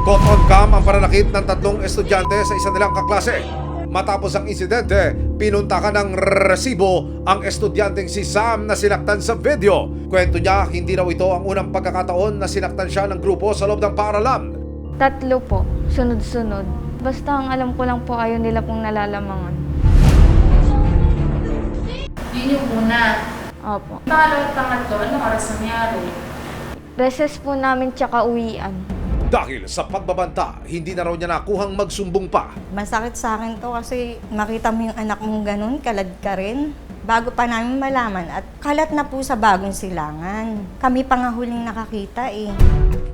Caught on cam ang pananakit ng tatlong estudyante sa isa nilang kaklase. Matapos ang insidente, pinuntakan ng resibo ang estudyanteng si Sam na sinaktan sa video. Kwento niya, hindi raw ito ang unang pagkakataon na sinaktan siya ng grupo sa loob ng paaralan. 3 po, sunod-sunod. Basta ang alam ko lang po, ayaw nila pong nalalamangan. Yun yung una. Opo. Pangalawang pangatlo, anong oras nangyari? Recess po namin tsaka uwian. Dahil sa pagbabanta, hindi na raw niya nakuhang magsumbong pa. Masakit sa akin to kasi makita mo yung anak mong ganun, kalad ka rin. Bago pa namin malaman at kalat na po sa Bagong Silangan. Kami pa nga huling nakakita eh.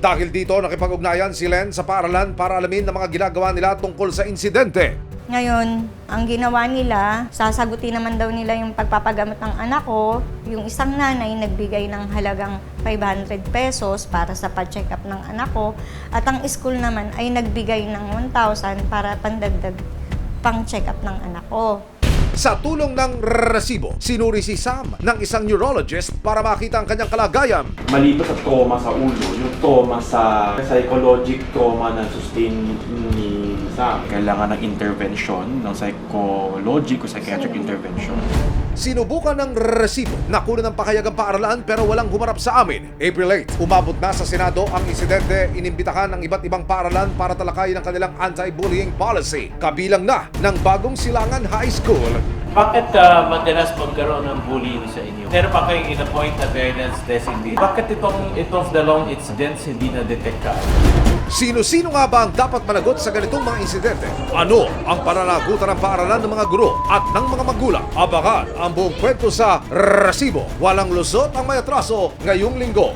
Dahil dito, nakipag-ugnayan si Len sa paaralan para alamin ang mga ginagawa nila tungkol sa insidente. Ngayon, ang ginawa nila, sasagutin naman daw nila yung pagpapagamot ng anak ko. Yung isang nanay nagbigay ng halagang 500 pesos para sa pa-check up ng anak ko. At ang school naman ay nagbigay ng 1,000 para pandagdag pang check up ng anak ko. Sa tulong ng resibo, sinuri si Sam ng isang neurologist para makita ang kanyang kalagayan. Maliban sa trauma sa ulo, yung trauma sa psychological trauma na sustain ni Sam. Kailangan ng intervention, ng psychological o psychiatric intervention. Sinubukan ng resibo na kunan ng pakayagang paaralan pero walang humarap sa amin. April 8, umabot na sa Senado ang insidente. Inimbitahan ng iba't ibang paaralan para talakayin ang kanilang anti-bullying policy. Kabilang na ng Bagong Silangan High School. Bakit madalas magkaroon ng bullying sa inyo? Meron pa kayong in-appoint na guidance designate. Bakit itong dalawang incidents hindi na-detect ka? Sino-sino nga ba ang dapat managot sa ganitong mga insidente? Ano ang pananagutan ng paaralan ng mga guro at ng mga magulang? Abangan ang buong kwento sa Resibo. Walang lusot ang may atraso ngayong linggo.